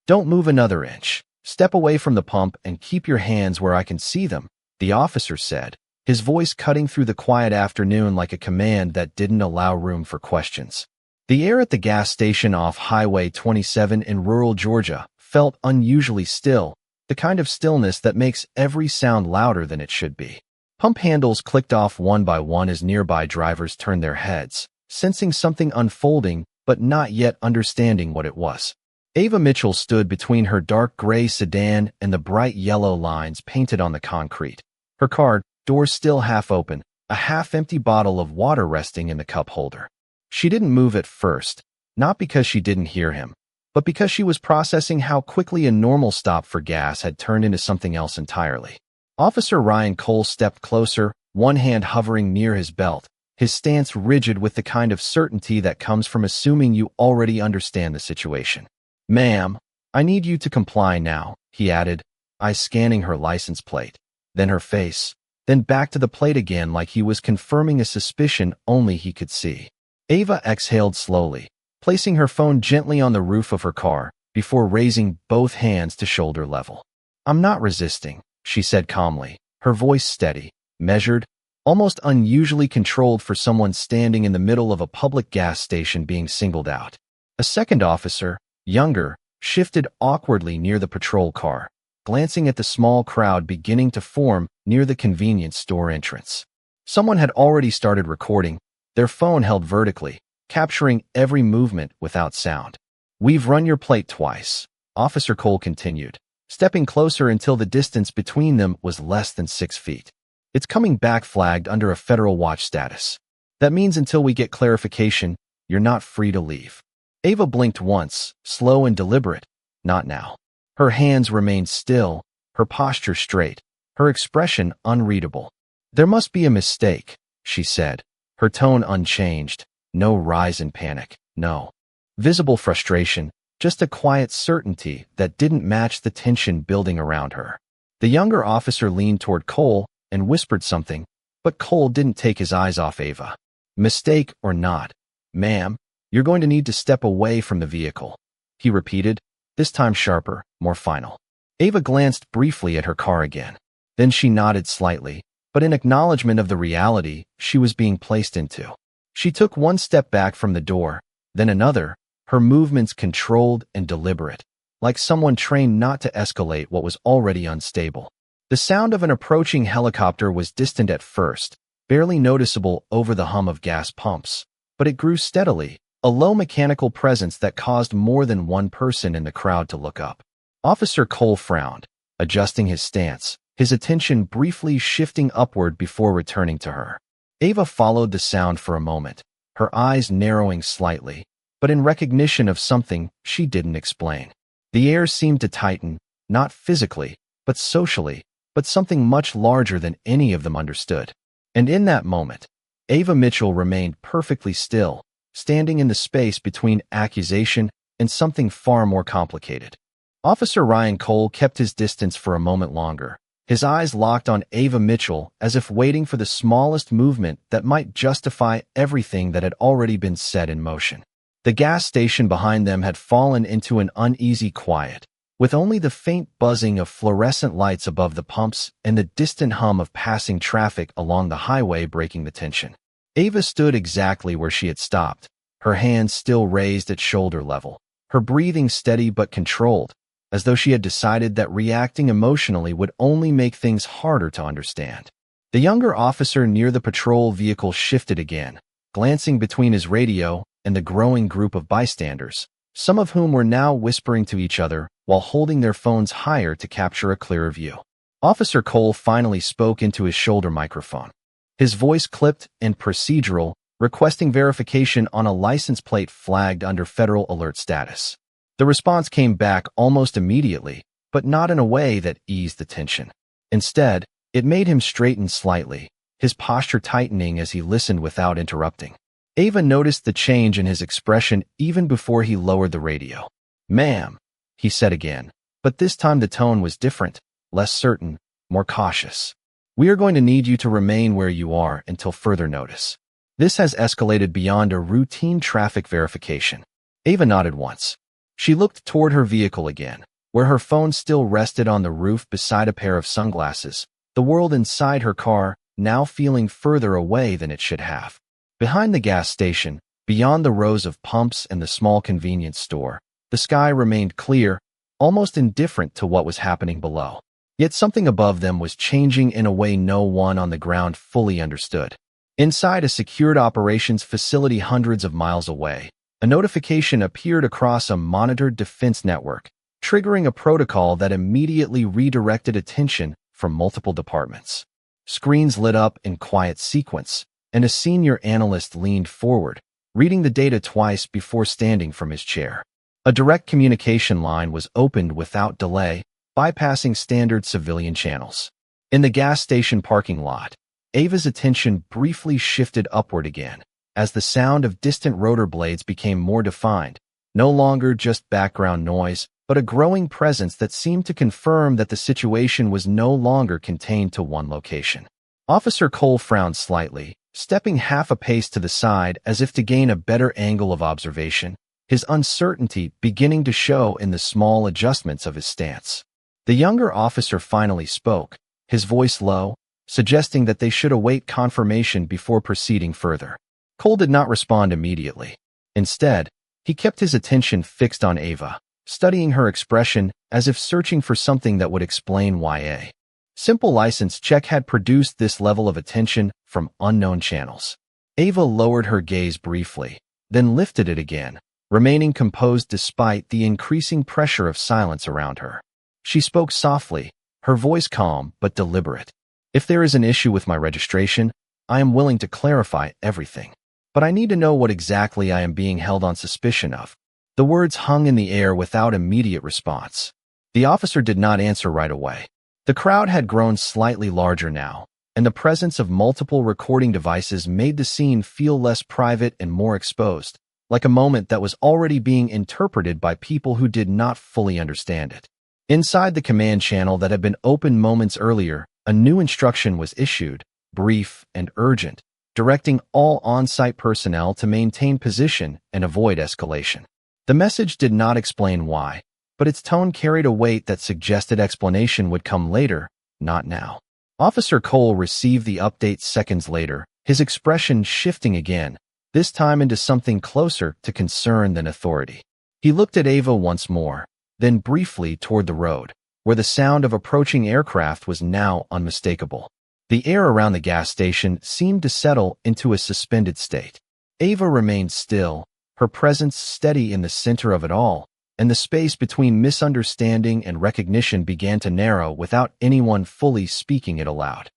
Don't move another inch. Step away from the pump and keep your hands where I can see them, the officer said, his voice cutting through the quiet afternoon like a command that didn't allow room for questions. The air at the gas station off Highway 27 in rural Georgia felt unusually still, the kind of stillness that makes every sound louder than it should be. Pump handles clicked off one by one as nearby drivers turned their heads, sensing something unfolding but not yet understanding what it was. Ava Mitchell stood between her dark gray sedan and the bright yellow lines painted on the concrete. Her car door still half open, a half-empty bottle of water resting in the cup holder. She didn't move at first, not because she didn't hear him, but because she was processing how quickly a normal stop for gas had turned into something else entirely. Officer Ryan Cole stepped closer, one hand hovering near his belt, his stance rigid with the kind of certainty that comes from assuming you already understand the situation. "Ma'am, I need you to comply now," he added, eyes scanning her license plate, then her face, then back to the plate again like he was confirming a suspicion only he could see. Ava exhaled slowly, placing her phone gently on the roof of her car before raising both hands to shoulder level. "I'm not resisting," she said calmly, her voice steady, measured, almost unusually controlled for someone standing in the middle of a public gas station being singled out. A second officer, younger, shifted awkwardly near the patrol car, glancing at the small crowd beginning to form near the convenience store entrance. Someone had already started recording, their phone held vertically, capturing every movement without sound. "We've run your plate twice," Officer Cole continued, stepping closer until the distance between them was less than 6 feet. "It's coming back flagged under a federal watch status. That means until we get clarification, you're not free to leave." Ava blinked once, slow and deliberate. Not now. Her hands remained still, her posture straight, her expression unreadable. "There must be a mistake," she said, her tone unchanged, no rise in panic, no visible frustration, just a quiet certainty that didn't match the tension building around her. The younger officer leaned toward Cole and whispered something, but Cole didn't take his eyes off Ava. "Mistake or not, ma'am, you're going to need to step away from the vehicle," he repeated, this time sharper, more final. Ava glanced briefly at her car again. Then she nodded slightly, but in acknowledgement of the reality she was being placed into. She took one step back from the door, then another, her movements controlled and deliberate, like someone trained not to escalate what was already unstable. The sound of an approaching helicopter was distant at first, barely noticeable over the hum of gas pumps, but it grew steadily, a low mechanical presence that caused more than one person in the crowd to look up. Officer Cole frowned, adjusting his stance, his attention briefly shifting upward before returning to her. Ava followed the sound for a moment, her eyes narrowing slightly, but in recognition of something she didn't explain. The air seemed to tighten, not physically, but socially, but something much larger than any of them understood. And in that moment, Ava Mitchell remained perfectly still, standing in the space between accusation and something far more complicated. Officer Ryan Cole kept his distance for a moment longer, his eyes locked on Ava Mitchell as if waiting for the smallest movement that might justify everything that had already been set in motion. The gas station behind them had fallen into an uneasy quiet, with only the faint buzzing of fluorescent lights above the pumps and the distant hum of passing traffic along the highway breaking the tension. Ava stood exactly where she had stopped, her hands still raised at shoulder level, her breathing steady but controlled, as though she had decided that reacting emotionally would only make things harder to understand. The younger officer near the patrol vehicle shifted again, glancing between his radio and the growing group of bystanders, some of whom were now whispering to each other while holding their phones higher to capture a clearer view. Officer Cole finally spoke into his shoulder microphone. His voice clipped and procedural, requesting verification on a license plate flagged under federal alert status. The response came back almost immediately, but not in a way that eased the tension. Instead, it made him straighten slightly, his posture tightening as he listened without interrupting. Ava noticed the change in his expression even before he lowered the radio. "Ma'am," he said again, but this time the tone was different, less certain, more cautious. "We are going to need you to remain where you are until further notice. This has escalated beyond a routine traffic verification." Ava nodded once. She looked toward her vehicle again, where her phone still rested on the roof beside a pair of sunglasses, the world inside her car now feeling further away than it should have. Behind the gas station, beyond the rows of pumps and the small convenience store, the sky remained clear, almost indifferent to what was happening below. Yet something above them was changing in a way no one on the ground fully understood. Inside a secured operations facility hundreds of miles away, a notification appeared across a monitored defense network, triggering a protocol that immediately redirected attention from multiple departments. Screens lit up in quiet sequence, and a senior analyst leaned forward, reading the data twice before standing from his chair. A direct communication line was opened without delay, bypassing standard civilian channels. In the gas station parking lot, Ava's attention briefly shifted upward again, as the sound of distant rotor blades became more defined, no longer just background noise, but a growing presence that seemed to confirm that the situation was no longer contained to one location. Officer Cole frowned slightly, stepping half a pace to the side as if to gain a better angle of observation, his uncertainty beginning to show in the small adjustments of his stance. The younger officer finally spoke, his voice low, suggesting that they should await confirmation before proceeding further. Cole did not respond immediately. Instead, he kept his attention fixed on Ava, studying her expression as if searching for something that would explain why a simple license check had produced this level of attention from unknown channels. Ava lowered her gaze briefly, then lifted it again, remaining composed despite the increasing pressure of silence around her. She spoke softly, her voice calm but deliberate. If there is an issue with my registration, I am willing to clarify everything. But I need to know what exactly I am being held on suspicion of. The words hung in the air without immediate response. The officer did not answer right away. The crowd had grown slightly larger now, and the presence of multiple recording devices made the scene feel less private and more exposed, like a moment that was already being interpreted by people who did not fully understand it. Inside the command channel that had been opened moments earlier, a new instruction was issued, brief and urgent, directing all on-site personnel to maintain position and avoid escalation. The message did not explain why, but its tone carried a weight that suggested explanation would come later, not now. Officer Cole received the update seconds later, his expression shifting again, this time into something closer to concern than authority. He looked at Ava once more, then briefly toward the road, where the sound of approaching aircraft was now unmistakable. The air around the gas station seemed to settle into a suspended state. Ava remained still, her presence steady in the center of it all, and the space between misunderstanding and recognition began to narrow without anyone fully speaking it aloud.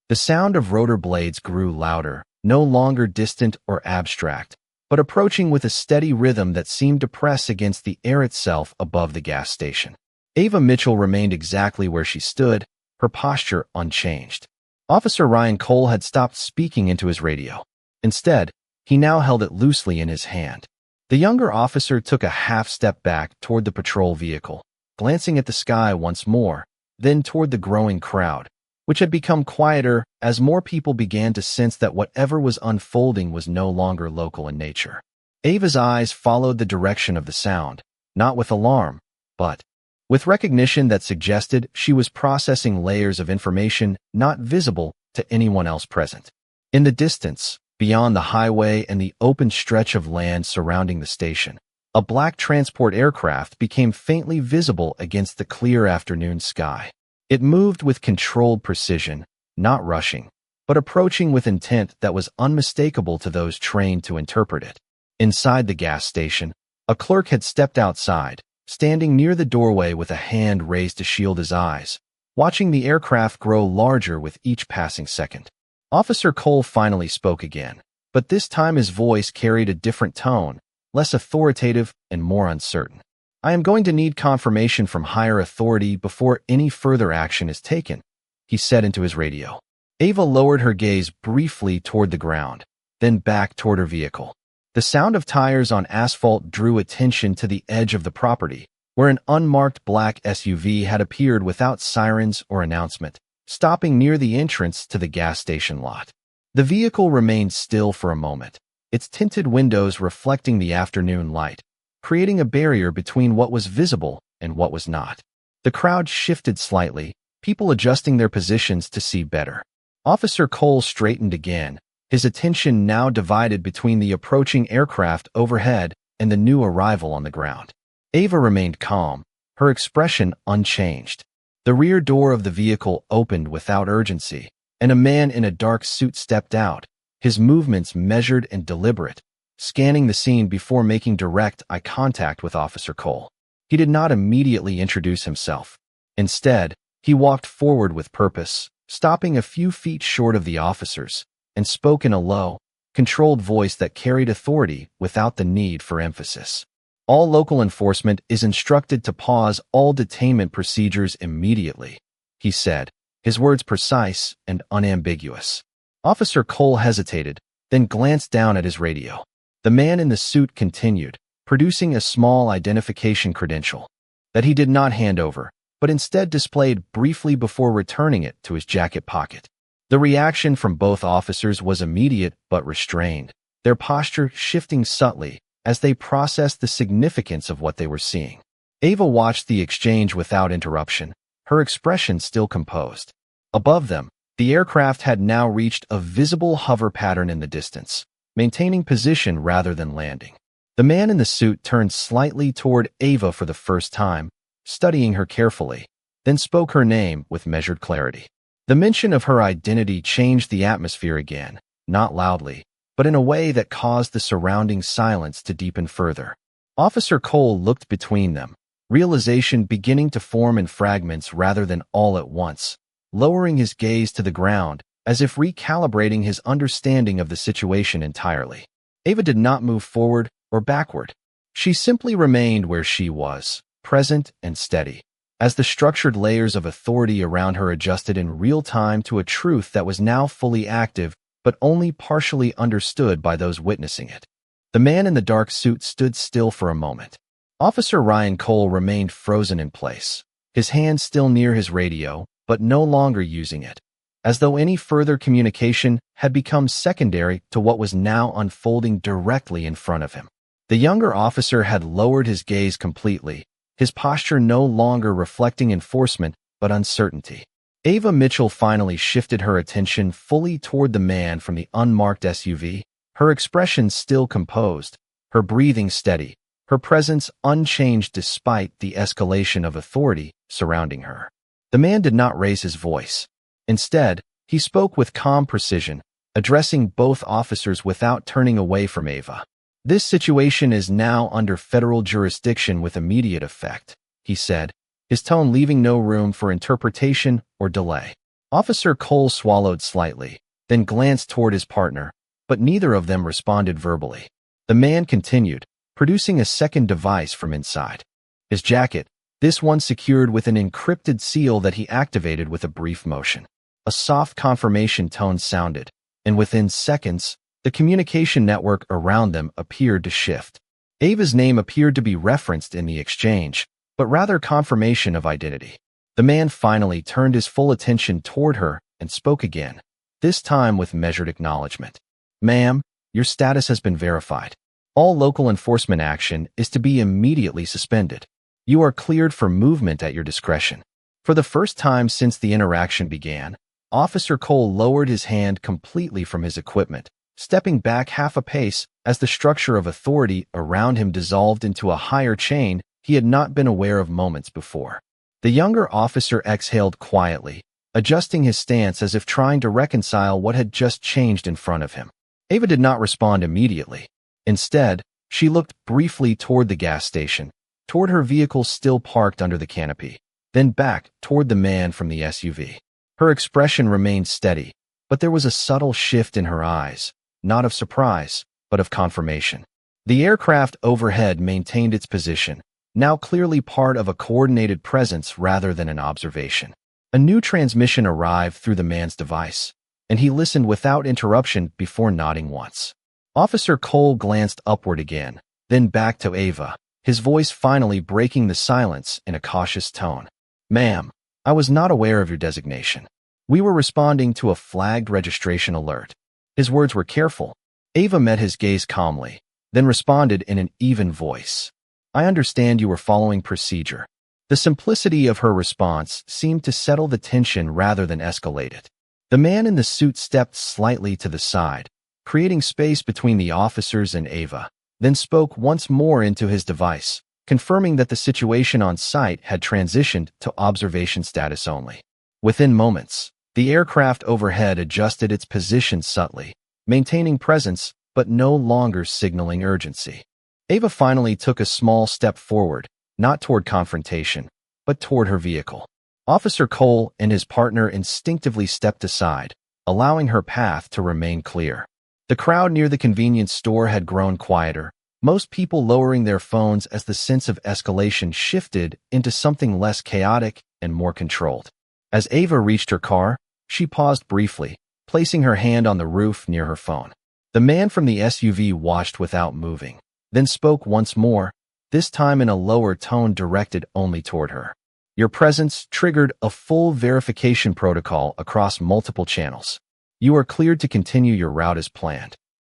The sound of rotor blades grew louder, no longer distant or abstract, but approaching with a steady rhythm that seemed to press against the air itself above the gas station. Ava Mitchell remained exactly where she stood, her posture unchanged. Officer Ryan Cole had stopped speaking into his radio. Instead, he now held it loosely in his hand. The younger officer took a half-step back toward the patrol vehicle, glancing at the sky once more, then toward the growing crowd, which had become quieter as more people began to sense that whatever was unfolding was no longer local in nature. Ava's eyes followed the direction of the sound, not with alarm, but with recognition that suggested she was processing layers of information not visible to anyone else present. In the distance, beyond the highway and the open stretch of land surrounding the station, a black transport aircraft became faintly visible against the clear afternoon sky. It moved with controlled precision, not rushing, but approaching with intent that was unmistakable to those trained to interpret it. Inside the gas station, a clerk had stepped outside, standing near the doorway with a hand raised to shield his eyes, watching the aircraft grow larger with each passing second. Officer Cole finally spoke again, but this time his voice carried a different tone, less authoritative and more uncertain. I am going to need confirmation from higher authority before any further action is taken, he said into his radio. Ava lowered her gaze briefly toward the ground, then back toward her vehicle. The sound of tires on asphalt drew attention to the edge of the property, where an unmarked black SUV had appeared without sirens or announcement, stopping near the entrance to the gas station lot. The vehicle remained still for a moment, its tinted windows reflecting the afternoon light, creating a barrier between what was visible and what was not. The crowd shifted slightly, people adjusting their positions to see better. Officer Cole straightened again, his attention now divided between the approaching aircraft overhead and the new arrival on the ground. Ava remained calm, her expression unchanged. The rear door of the vehicle opened without urgency, and a man in a dark suit stepped out, his movements measured and deliberate, scanning the scene before making direct eye contact with Officer Cole. He did not immediately introduce himself. Instead, he walked forward with purpose, stopping a few feet short of the officers, and spoke in a low, controlled voice that carried authority without the need for emphasis. All local enforcement is instructed to pause all detainment procedures immediately, he said, his words precise and unambiguous. Officer Cole hesitated, then glanced down at his radio. The man in the suit continued, producing a small identification credential that he did not hand over, but instead displayed briefly before returning it to his jacket pocket. The reaction from both officers was immediate but restrained, their posture shifting subtly as they processed the significance of what they were seeing. Ava watched the exchange without interruption, her expression still composed. Above them, the aircraft had now reached a visible hover pattern in the distance, maintaining position rather than landing. The man in the suit turned slightly toward Ava for the first time, studying her carefully, then spoke her name with measured clarity. The mention of her identity changed the atmosphere again, not loudly, but in a way that caused the surrounding silence to deepen further. Officer Cole looked between them, realization beginning to form in fragments rather than all at once, lowering his gaze to the ground, as if recalibrating his understanding of the situation entirely. Ava did not move forward or backward. She simply remained where she was, present and steady, as the structured layers of authority around her adjusted in real time to a truth that was now fully active but only partially understood by those witnessing it. The man in the dark suit stood still for a moment. Officer Ryan Cole remained frozen in place, his hand still near his radio, but no longer using it, as though any further communication had become secondary to what was now unfolding directly in front of him. The younger officer had lowered his gaze completely, his posture no longer reflecting enforcement but uncertainty. Ava Mitchell finally shifted her attention fully toward the man from the unmarked SUV, her expression still composed, her breathing steady, her presence unchanged despite the escalation of authority surrounding her. The man did not raise his voice. Instead, he spoke with calm precision, addressing both officers without turning away from Ava. "This situation is now under federal jurisdiction with immediate effect," he said, his tone leaving no room for interpretation or delay. Officer Cole swallowed slightly, then glanced toward his partner, but neither of them responded verbally. The man continued, producing a second device from inside his jacket, this one secured with an encrypted seal that he activated with a brief motion. A soft confirmation tone sounded, and within seconds, the communication network around them appeared to shift. Ava's name appeared to be referenced in the exchange, but rather confirmation of identity. The man finally turned his full attention toward her and spoke again, this time with measured acknowledgement. "Ma'am, your status has been verified. All local enforcement action is to be immediately suspended. You are cleared for movement at your discretion." For the first time since the interaction began, Officer Cole lowered his hand completely from his equipment, stepping back half a pace as the structure of authority around him dissolved into a higher chain he had not been aware of moments before. The younger officer exhaled quietly, adjusting his stance as if trying to reconcile what had just changed in front of him. Ava did not respond immediately. Instead, she looked briefly toward the gas station, toward her vehicle still parked under the canopy, then back toward the man from the SUV. Her expression remained steady, but there was a subtle shift in her eyes, not of surprise, but of confirmation. The aircraft overhead maintained its position, now clearly part of a coordinated presence rather than an observation. A new transmission arrived through the man's device, and he listened without interruption before nodding once. Officer Cole glanced upward again, then back to Ava, his voice finally breaking the silence in a cautious tone. "Ma'am, I was not aware of your designation. We were responding to a flagged registration alert." His words were careful. Ava met his gaze calmly, then responded in an even voice. I understand you were following procedure. The simplicity of her response seemed to settle the tension rather than escalate it. The man in the suit stepped slightly to the side, creating space between the officers and Ava, then spoke once more into his device, confirming that the situation on site had transitioned to observation status only. Within moments, the aircraft overhead adjusted its position subtly, maintaining presence but no longer signaling urgency. Ava finally took a small step forward, not toward confrontation, but toward her vehicle. Officer Cole and his partner instinctively stepped aside, allowing her path to remain clear. The crowd near the convenience store had grown quieter, most people lowering their phones as the sense of escalation shifted into something less chaotic and more controlled. As Ava reached her car, she paused briefly, placing her hand on the roof near her phone. The man from the SUV watched without moving, then spoke once more, this time in a lower tone directed only toward her. Your presence triggered a full verification protocol across multiple channels. You are cleared to continue your route as planned.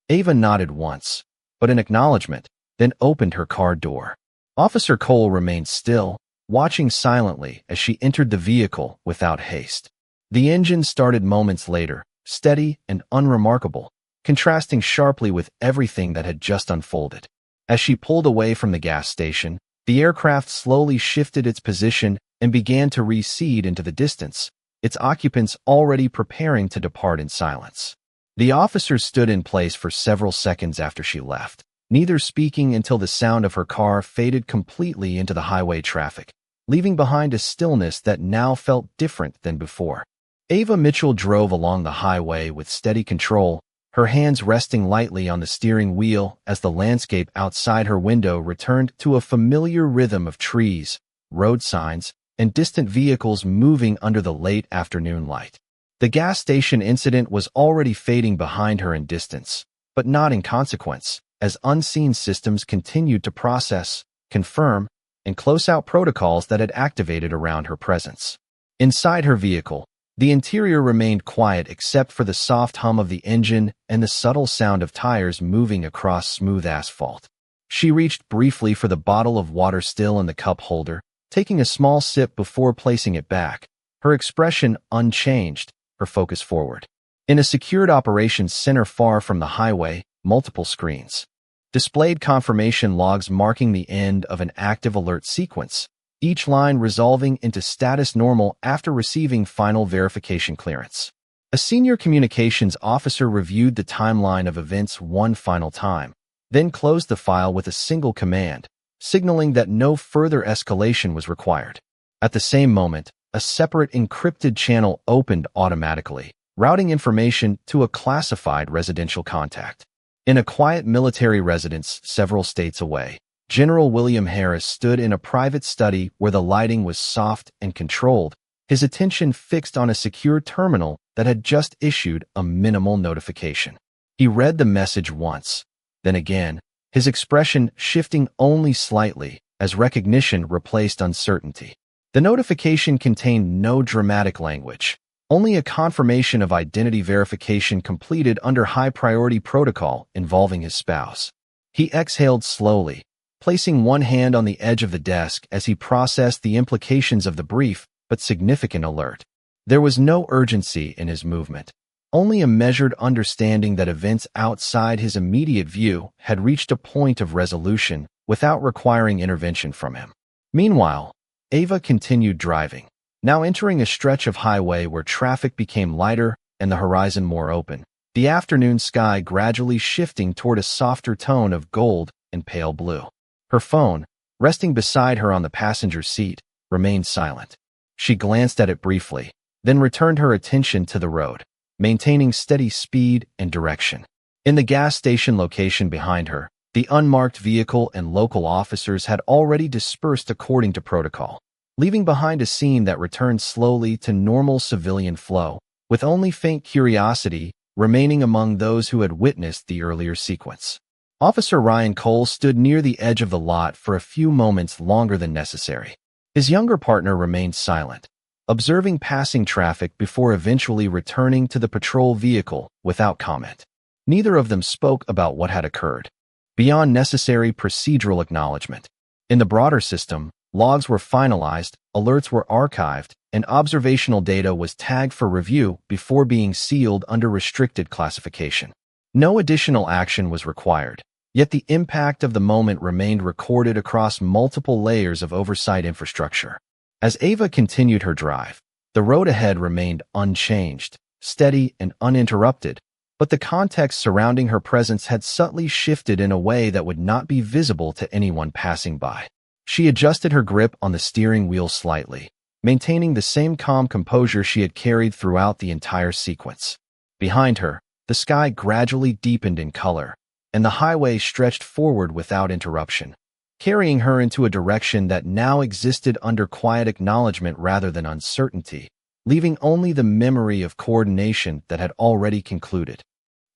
Ava nodded once, but in acknowledgement, then opened her car door. Officer Cole remained still, watching silently as she entered the vehicle without haste. The engine started moments later, steady and unremarkable, contrasting sharply with everything that had just unfolded. As she pulled away from the gas station, the aircraft slowly shifted its position and began to recede into the distance, its occupants already preparing to depart in silence. The officers stood in place for several seconds after she left, neither speaking until the sound of her car faded completely into the highway traffic, leaving behind a stillness that now felt different than before. Ava Mitchell drove along the highway with steady control, her hands resting lightly on the steering wheel as the landscape outside her window returned to a familiar rhythm of trees, road signs, and distant vehicles moving under the late afternoon light. The gas station incident was already fading behind her in distance, but not in consequence, as unseen systems continued to process, confirm, and close out protocols that had activated around her presence. Inside her vehicle, the interior remained quiet except for the soft hum of the engine and the subtle sound of tires moving across smooth asphalt. She reached briefly for the bottle of water still in the cup holder, taking a small sip before placing it back, her expression unchanged, her focus forward. In a secured operations center far from the highway, multiple screens displayed confirmation logs marking the end of an active alert sequence, each line resolving into status normal after receiving final verification clearance. A senior communications officer reviewed the timeline of events one final time, then closed the file with a single command, signaling that no further escalation was required. At the same moment, a separate encrypted channel opened automatically, routing information to a classified residential contact. In a quiet military residence several states away, General William Harris stood in a private study where the lighting was soft and controlled, his attention fixed on a secure terminal that had just issued a minimal notification. He read the message once, then again, his expression shifting only slightly as recognition replaced uncertainty. The notification contained no dramatic language, only a confirmation of identity verification completed under high-priority protocol involving his spouse. He exhaled slowly, placing one hand on the edge of the desk as he processed the implications of the brief but significant alert. There was no urgency in his movement, only a measured understanding that events outside his immediate view had reached a point of resolution without requiring intervention from him. Meanwhile, Ava continued driving, now entering a stretch of highway where traffic became lighter and the horizon more open, the afternoon sky gradually shifting toward a softer tone of gold and pale blue. Her phone, resting beside her on the passenger seat, remained silent. She glanced at it briefly, then returned her attention to the road, maintaining steady speed and direction. In the gas station location behind her, the unmarked vehicle and local officers had already dispersed according to protocol, leaving behind a scene that returned slowly to normal civilian flow, with only faint curiosity remaining among those who had witnessed the earlier sequence. Officer Ryan Cole stood near the edge of the lot for a few moments longer than necessary. His younger partner remained silent, observing passing traffic before eventually returning to the patrol vehicle without comment. Neither of them spoke about what had occurred, beyond necessary procedural acknowledgement. In the broader system, logs were finalized, alerts were archived, and observational data was tagged for review before being sealed under restricted classification. No additional action was required, yet the impact of the moment remained recorded across multiple layers of oversight infrastructure. As Ava continued her drive, the road ahead remained unchanged, steady and uninterrupted, but the context surrounding her presence had subtly shifted in a way that would not be visible to anyone passing by. She adjusted her grip on the steering wheel slightly, maintaining the same calm composure she had carried throughout the entire sequence. Behind her, the sky gradually deepened in color, and the highway stretched forward without interruption, carrying her into a direction that now existed under quiet acknowledgement rather than uncertainty, leaving only the memory of coordination that had already concluded.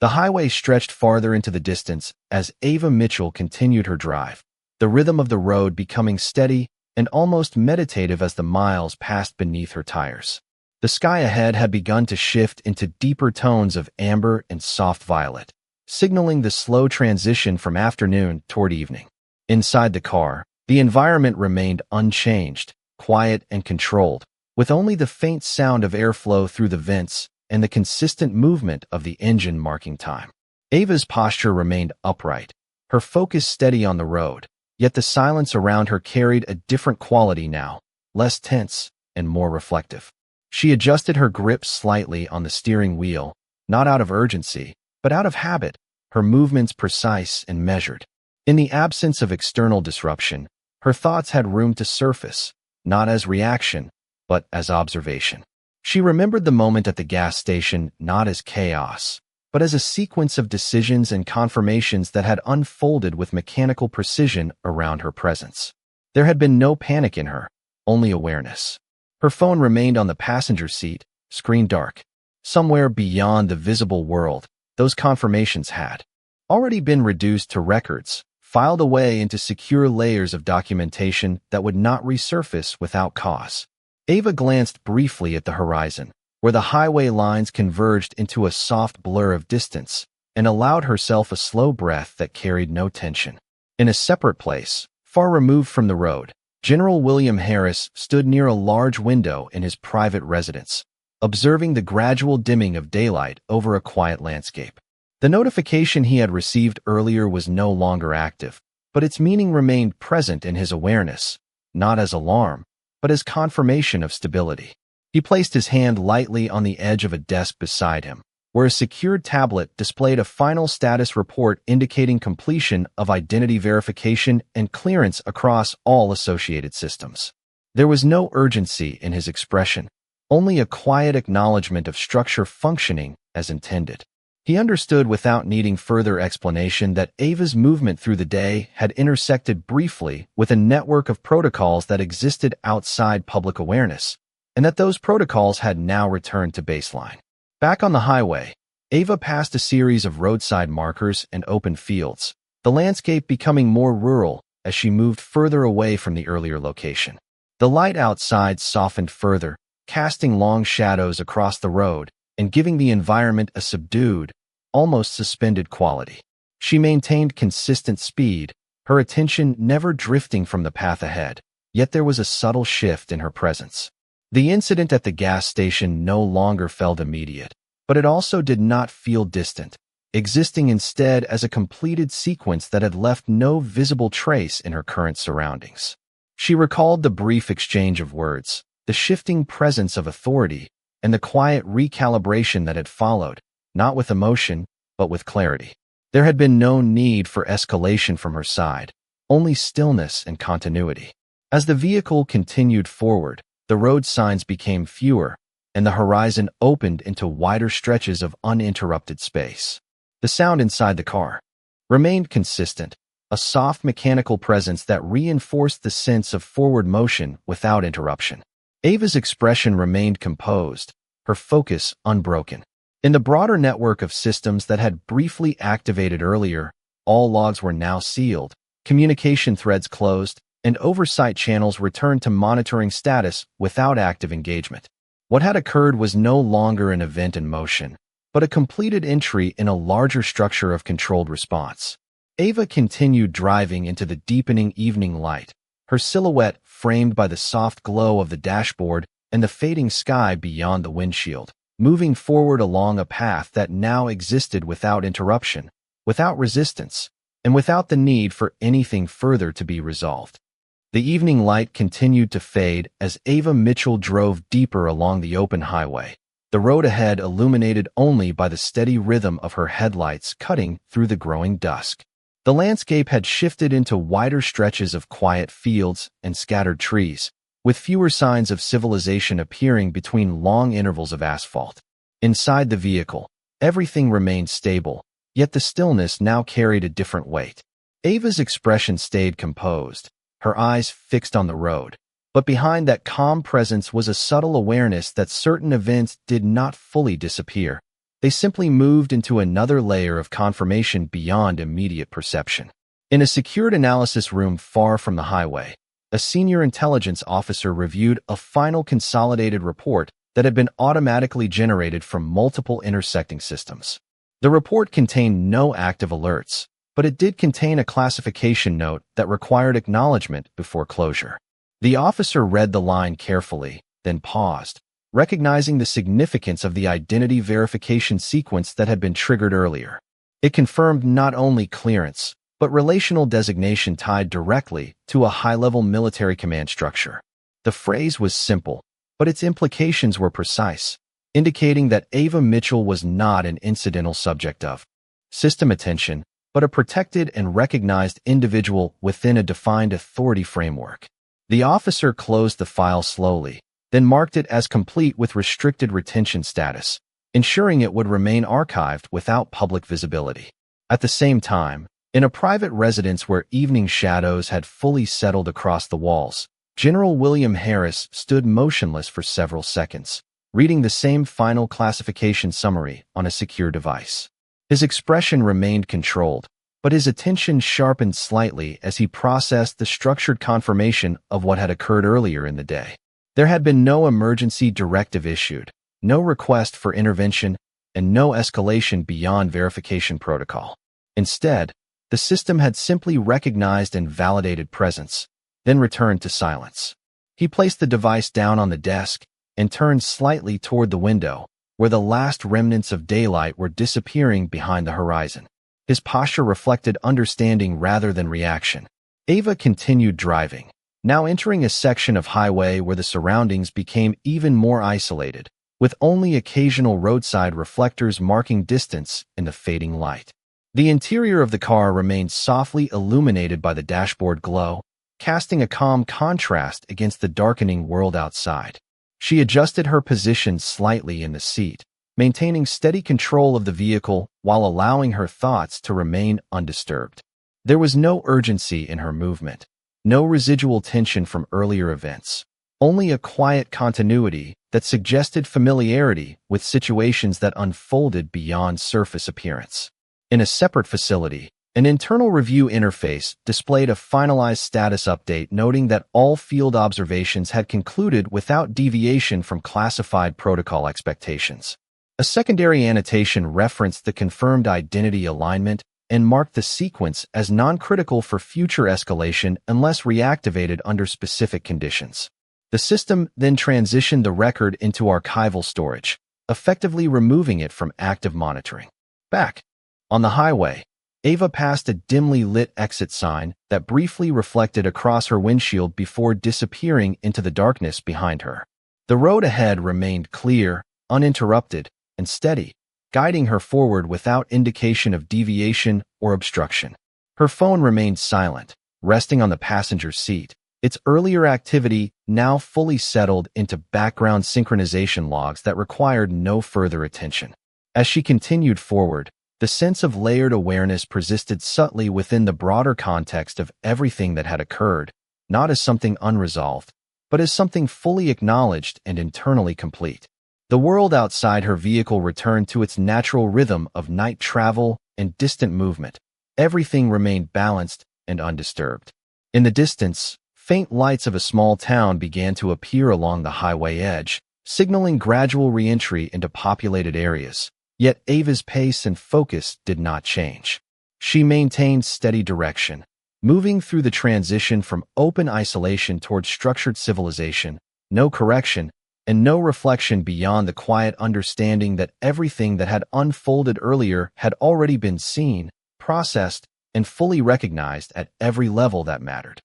The highway stretched farther into the distance as Ava Mitchell continued her drive, the rhythm of the road becoming steady and almost meditative as the miles passed beneath her tires. The sky ahead had begun to shift into deeper tones of amber and soft violet, signaling the slow transition from afternoon toward evening. Inside the car, the environment remained unchanged, quiet and controlled, with only the faint sound of airflow through the vents and the consistent movement of the engine marking time. Ava's posture remained upright, her focus steady on the road, yet the silence around her carried a different quality now, less tense and more reflective. She adjusted her grip slightly on the steering wheel, not out of urgency, but out of habit, her movements precise and measured. In the absence of external disruption, her thoughts had room to surface, not as reaction, but as observation. She remembered the moment at the gas station not as chaos, but as a sequence of decisions and confirmations that had unfolded with mechanical precision around her presence. There had been no panic in her, only awareness. Her phone remained on the passenger seat, screen dark. Somewhere beyond the visible world, those confirmations had already been reduced to records, filed away into secure layers of documentation that would not resurface without cause. Ava glanced briefly at the horizon, where the highway lines converged into a soft blur of distance, and allowed herself a slow breath that carried no tension. In a separate place, far removed from the road, General William Harris stood near a large window in his private residence, observing the gradual dimming of daylight over a quiet landscape. The notification he had received earlier was no longer active, but its meaning remained present in his awareness, not as alarm, but as confirmation of stability. He placed his hand lightly on the edge of a desk beside him, where a secured tablet displayed a final status report indicating completion of identity verification and clearance across all associated systems. There was no urgency in his expression, only a quiet acknowledgement of structure functioning as intended. He understood without needing further explanation that Ava's movement through the day had intersected briefly with a network of protocols that existed outside public awareness, and that those protocols had now returned to baseline. Back on the highway, Ava passed a series of roadside markers and open fields, the landscape becoming more rural as she moved further away from the earlier location. The light outside softened further, casting long shadows across the road and giving the environment a subdued, almost suspended quality. She maintained consistent speed, her attention never drifting from the path ahead, yet there was a subtle shift in her presence. The incident at the gas station no longer felt immediate, but it also did not feel distant, existing instead as a completed sequence that had left no visible trace in her current surroundings. She recalled the brief exchange of words, the shifting presence of authority, and the quiet recalibration that had followed, not with emotion, but with clarity. There had been no need for escalation from her side, only stillness and continuity. As the vehicle continued forward, the road signs became fewer, and the horizon opened into wider stretches of uninterrupted space. The sound inside the car remained consistent, a soft mechanical presence that reinforced the sense of forward motion without interruption. Ava's expression remained composed, her focus unbroken. In the broader network of systems that had briefly activated earlier, all logs were now sealed, communication threads closed, and oversight channels returned to monitoring status without active engagement. What had occurred was no longer an event in motion, but a completed entry in a larger structure of controlled response. Ava continued driving into the deepening evening light, her silhouette framed by the soft glow of the dashboard and the fading sky beyond the windshield, moving forward along a path that now existed without interruption, without resistance, and without the need for anything further to be resolved. The evening light continued to fade as Ava Mitchell drove deeper along the open highway, the road ahead illuminated only by the steady rhythm of her headlights cutting through the growing dusk. The landscape had shifted into wider stretches of quiet fields and scattered trees, with fewer signs of civilization appearing between long intervals of asphalt. Inside the vehicle, everything remained stable, yet the stillness now carried a different weight. Ava's expression stayed composed, her eyes fixed on the road. But behind that calm presence was a subtle awareness that certain events did not fully disappear. They simply moved into another layer of confirmation beyond immediate perception. In a secured analysis room far from the highway, a senior intelligence officer reviewed a final consolidated report that had been automatically generated from multiple intersecting systems. The report contained no active alerts, but it did contain a classification note that required acknowledgement before closure. The officer read the line carefully, then paused, recognizing the significance of the identity verification sequence that had been triggered earlier. It confirmed not only clearance, but relational designation tied directly to a high-level military command structure. The phrase was simple, but its implications were precise, indicating that Ava Mitchell was not an incidental subject of system attention, but a protected and recognized individual within a defined authority framework. The officer closed the file slowly, then marked it as complete with restricted retention status, ensuring it would remain archived without public visibility. At the same time, in a private residence where evening shadows had fully settled across the walls, General William Harris stood motionless for several seconds, reading the same final classification summary on a secure device. His expression remained controlled, but his attention sharpened slightly as he processed the structured confirmation of what had occurred earlier in the day. There had been no emergency directive issued, no request for intervention, and no escalation beyond verification protocol. Instead, the system had simply recognized and validated presence, then returned to silence. He placed the device down on the desk and turned slightly toward the window, where the last remnants of daylight were disappearing behind the horizon. His posture reflected understanding rather than reaction. Ava continued driving, now entering a section of highway where the surroundings became even more isolated, with only occasional roadside reflectors marking distance in the fading light. The interior of the car remained softly illuminated by the dashboard glow, casting a calm contrast against the darkening world outside. She adjusted her position slightly in the seat, maintaining steady control of the vehicle while allowing her thoughts to remain undisturbed. There was no urgency in her movement, no residual tension from earlier events, only a quiet continuity that suggested familiarity with situations that unfolded beyond surface appearance. In a separate facility, an internal review interface displayed a finalized status update noting that all field observations had concluded without deviation from classified protocol expectations. A secondary annotation referenced the confirmed identity alignment and marked the sequence as non-critical for future escalation unless reactivated under specific conditions. The system then transitioned the record into archival storage, effectively removing it from active monitoring. Back on the highway, Ava passed a dimly lit exit sign that briefly reflected across her windshield before disappearing into the darkness behind her. The road ahead remained clear, uninterrupted, and steady, guiding her forward without indication of deviation or obstruction. Her phone remained silent, resting on the passenger seat, its earlier activity now fully settled into background synchronization logs that required no further attention. As she continued forward, the sense of layered awareness persisted subtly within the broader context of everything that had occurred, not as something unresolved, but as something fully acknowledged and internally complete. The world outside her vehicle returned to its natural rhythm of night travel and distant movement. Everything remained balanced and undisturbed. In the distance, faint lights of a small town began to appear along the highway edge, signaling gradual re-entry into populated areas. Yet Ava's pace and focus did not change. She maintained steady direction, moving through the transition from open isolation toward structured civilization, no correction, and no reflection beyond the quiet understanding that everything that had unfolded earlier had already been seen, processed, and fully recognized at every level that mattered.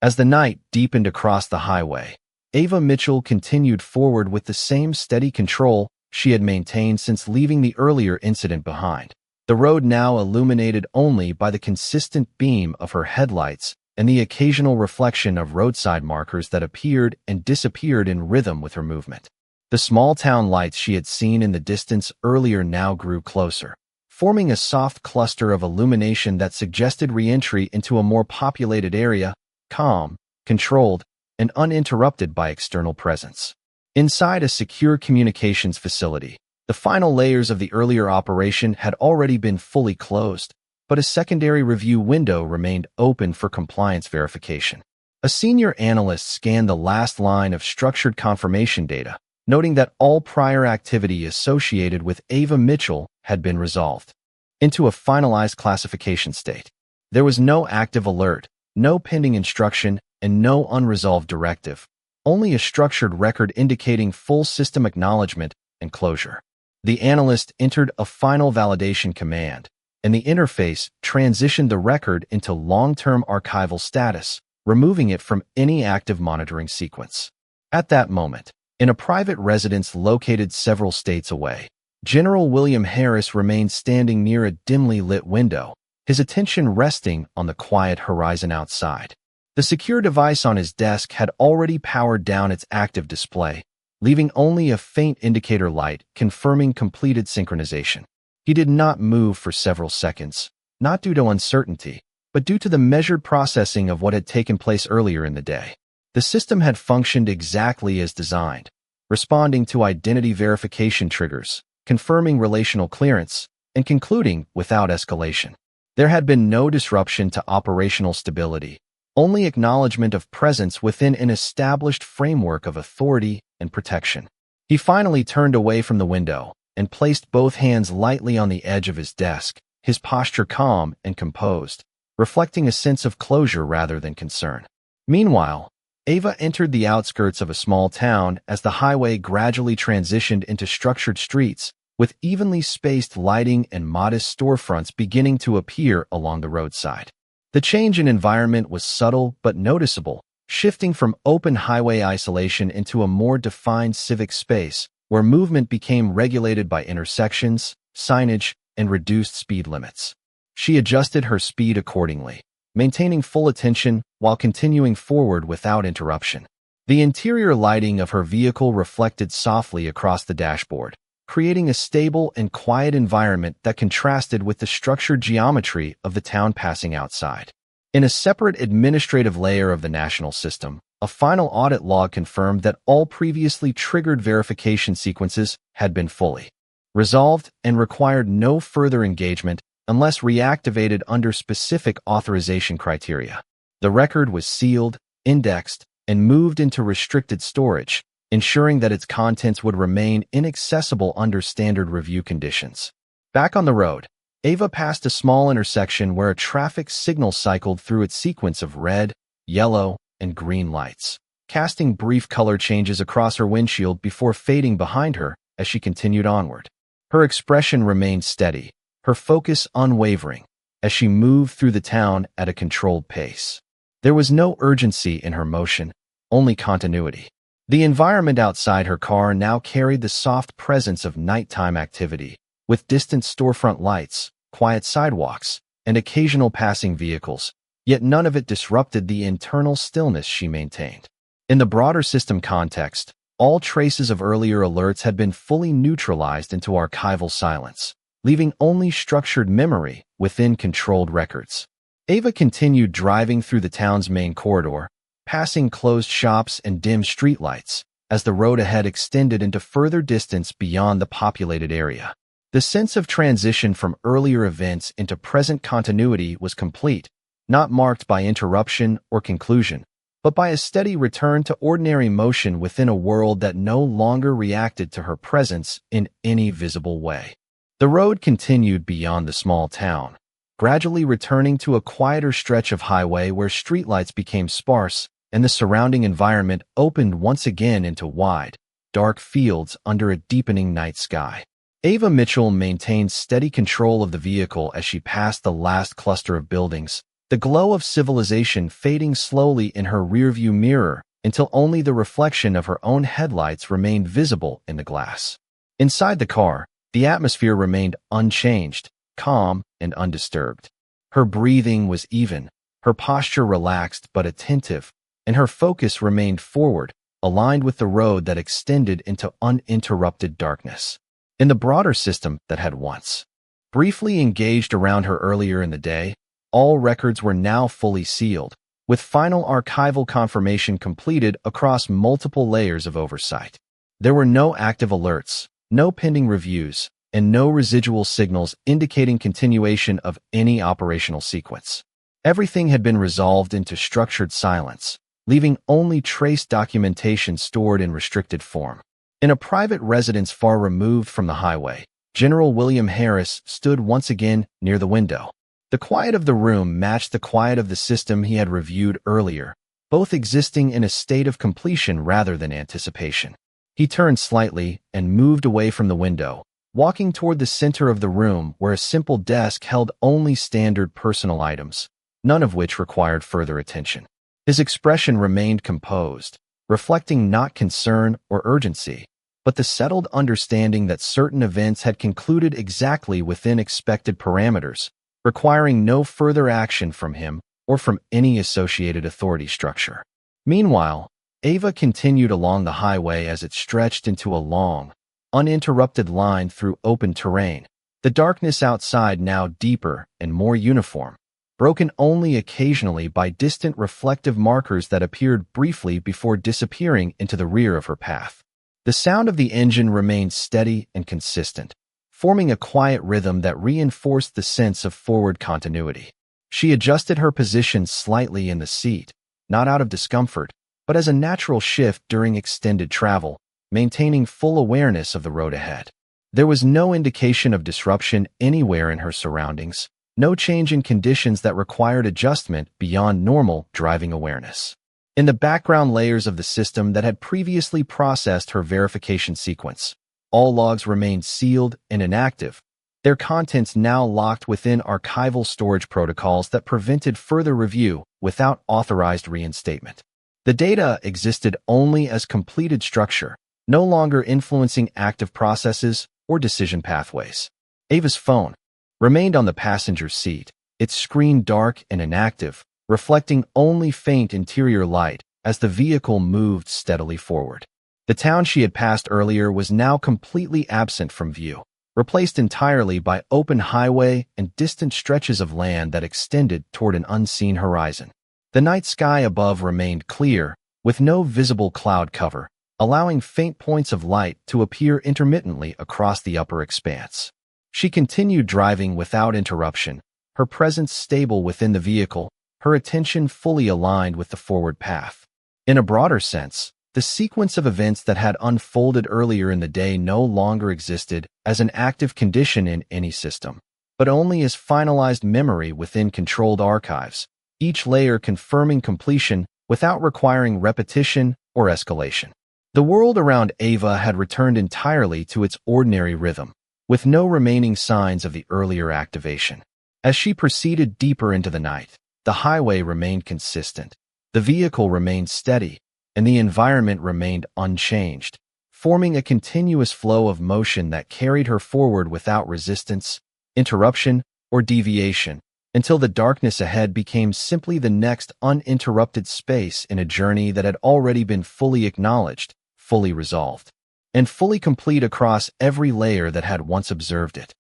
As the night deepened across the highway, Ava Mitchell continued forward with the same steady control she had maintained since leaving the earlier incident behind. The road now illuminated only by the consistent beam of her headlights and the occasional reflection of roadside markers that appeared and disappeared in rhythm with her movement. The small-town lights she had seen in the distance earlier now grew closer, forming a soft cluster of illumination that suggested re-entry into a more populated area, calm, controlled, and uninterrupted by external presence. Inside a secure communications facility, the final layers of the earlier operation had already been fully closed, but a secondary review window remained open for compliance verification. A senior analyst scanned the last line of structured confirmation data, noting that all prior activity associated with Ava Mitchell had been resolved into a finalized classification state. There was no active alert, no pending instruction, and no unresolved directive, only a structured record indicating full system acknowledgement and closure. The analyst entered a final validation command, and the interface transitioned the record into long-term archival status, removing it from any active monitoring sequence. At that moment, in a private residence located several states away, General William Harris remained standing near a dimly lit window, his attention resting on the quiet horizon outside. The secure device on his desk had already powered down its active display, leaving only a faint indicator light confirming completed synchronization. He did not move for several seconds, not due to uncertainty, but due to the measured processing of what had taken place earlier in the day. The system had functioned exactly as designed, responding to identity verification triggers, confirming relational clearance, and concluding without escalation. There had been no disruption to operational stability, only acknowledgement of presence within an established framework of authority and protection. He finally turned away from the window and placed both hands lightly on the edge of his desk, his posture calm and composed, reflecting a sense of closure rather than concern. Meanwhile, Ava entered the outskirts of a small town as the highway gradually transitioned into structured streets, with evenly spaced lighting and modest storefronts beginning to appear along the roadside. The change in environment was subtle but noticeable, shifting from open highway isolation into a more defined civic space where movement became regulated by intersections, signage, and reduced speed limits. She adjusted her speed accordingly, maintaining full attention while continuing forward without interruption. The interior lighting of her vehicle reflected softly across the dashboard, creating a stable and quiet environment that contrasted with the structured geometry of the town passing outside. In a separate administrative layer of the national system, a final audit log confirmed that all previously triggered verification sequences had been fully resolved and required no further engagement unless reactivated under specific authorization criteria. The record was sealed, indexed, and moved into restricted storage, ensuring that its contents would remain inaccessible under standard review conditions. Back on the road, Ava passed a small intersection where a traffic signal cycled through its sequence of red, yellow, and green lights, casting brief color changes across her windshield before fading behind her as she continued onward. Her expression remained steady, her focus unwavering, as she moved through the town at a controlled pace. There was no urgency in her motion, only continuity. The environment outside her car now carried the soft presence of nighttime activity, with distant storefront lights, quiet sidewalks, and occasional passing vehicles, yet none of it disrupted the internal stillness she maintained. In the broader system context, all traces of earlier alerts had been fully neutralized into archival silence, leaving only structured memory within controlled records. Ava continued driving through the town's main corridor, passing closed shops and dim streetlights, as the road ahead extended into further distance beyond the populated area. The sense of transition from earlier events into present continuity was complete, not marked by interruption or conclusion, but by a steady return to ordinary motion within a world that no longer reacted to her presence in any visible way. The road continued beyond the small town, gradually returning to a quieter stretch of highway where streetlights became sparse and the surrounding environment opened once again into wide, dark fields under a deepening night sky. Ava Mitchell maintained steady control of the vehicle as she passed the last cluster of buildings, the glow of civilization fading slowly in her rearview mirror until only the reflection of her own headlights remained visible in the glass. Inside the car, the atmosphere remained unchanged, calm, and undisturbed. Her breathing was even, her posture relaxed but attentive, and her focus remained forward, aligned with the road that extended into uninterrupted darkness. In the broader system that had once briefly engaged around her earlier in the day, all records were now fully sealed, with final archival confirmation completed across multiple layers of oversight. There were no active alerts, no pending reviews, and no residual signals indicating continuation of any operational sequence. Everything had been resolved into structured silence, leaving only trace documentation stored in restricted form. In a private residence far removed from the highway, General William Harris stood once again near the window. The quiet of the room matched the quiet of the system he had reviewed earlier, both existing in a state of completion rather than anticipation. He turned slightly and moved away from the window, walking toward the center of the room where a simple desk held only standard personal items, none of which required further attention. His expression remained composed, reflecting not concern or urgency, but the settled understanding that certain events had concluded exactly within expected parameters, requiring no further action from him or from any associated authority structure. Meanwhile, Ava continued along the highway as it stretched into a long, uninterrupted line through open terrain, the darkness outside now deeper and more uniform, broken only occasionally by distant reflective markers that appeared briefly before disappearing into the rear of her path. The sound of the engine remained steady and consistent, forming a quiet rhythm that reinforced the sense of forward continuity. She adjusted her position slightly in the seat, not out of discomfort, but as a natural shift during extended travel, maintaining full awareness of the road ahead. There was no indication of disruption anywhere in her surroundings, no change in conditions that required adjustment beyond normal driving awareness. In the background layers of the system that had previously processed her verification sequence, all logs remained sealed and inactive, their contents now locked within archival storage protocols that prevented further review without authorized reinstatement. The data existed only as completed structure, no longer influencing active processes or decision pathways. Ava's phone remained on the passenger seat, its screen dark and inactive, reflecting only faint interior light as the vehicle moved steadily forward. The town she had passed earlier was now completely absent from view, replaced entirely by open highway and distant stretches of land that extended toward an unseen horizon. The night sky above remained clear, with no visible cloud cover, allowing faint points of light to appear intermittently across the upper expanse. She continued driving without interruption, her presence stable within the vehicle, her attention fully aligned with the forward path. In a broader sense, the sequence of events that had unfolded earlier in the day no longer existed as an active condition in any system, but only as finalized memory within controlled archives, each layer confirming completion without requiring repetition or escalation. The world around Ava had returned entirely to its ordinary rhythm, with no remaining signs of the earlier activation. As she proceeded deeper into the night, the highway remained consistent, the vehicle remained steady, and the environment remained unchanged, forming a continuous flow of motion that carried her forward without resistance, interruption, or deviation, until the darkness ahead became simply the next uninterrupted space in a journey that had already been fully acknowledged, fully resolved, and fully complete across every layer that had once observed it.